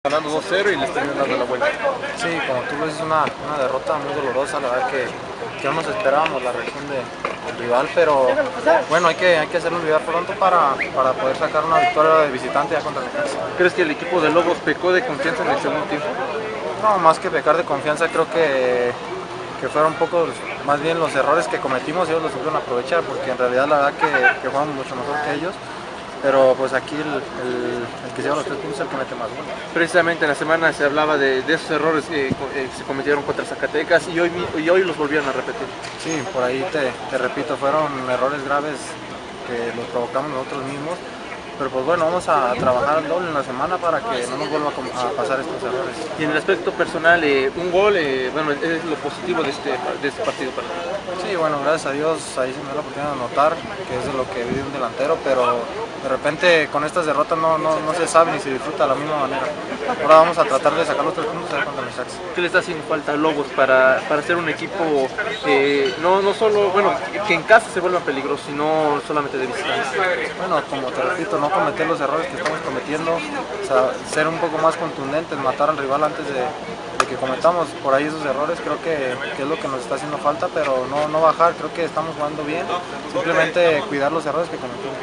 Ganando 2-0 y les terminan dando la vuelta. Sí, como tú ves, es una derrota muy dolorosa, la verdad que no nos esperábamos la reacción del rival, pero bueno, hay que hacerlo olvidar pronto para poder sacar una victoria de visitante ya contra el Necaxa. ¿Crees que el equipo de Lobos pecó de confianza en el segundo tiempo? No, más que pecar de confianza, creo que fueron un poco, más bien los errores que cometimos, ellos los supieron aprovechar, porque en realidad la verdad que jugamos mucho mejor que ellos. Pero pues aquí el que lleva los 3 puntos es el que mete más goles. Precisamente en la semana se hablaba de esos errores que se cometieron contra Zacatecas y hoy los volvieron a repetir. Sí, por ahí te repito, fueron errores graves que los provocamos nosotros mismos. Pero pues bueno, vamos a trabajar al doble en la semana para que no nos vuelva a pasar estos errores. Y en el aspecto personal, un gol, bueno, es lo positivo de este partido para ti. Sí, bueno, gracias a Dios ahí se me dio la oportunidad de anotar, que es de lo que vive un delantero, pero de repente con estas derrotas no se sabe ni se disfruta de la misma manera. Ahora vamos a tratar de sacar los 3 puntos contra el Necaxa. ¿Qué le está haciendo falta a Lobos para ser un equipo no solo, bueno, que en casa se vuelva peligroso, sino solamente de visitante? Bueno, como te repito, no cometer los errores que estamos cometiendo, o sea, ser un poco más contundentes, matar al rival antes de que cometamos por ahí esos errores, creo que es lo que nos está haciendo falta, pero no bajar, creo que estamos jugando bien, simplemente cuidar los errores que cometimos.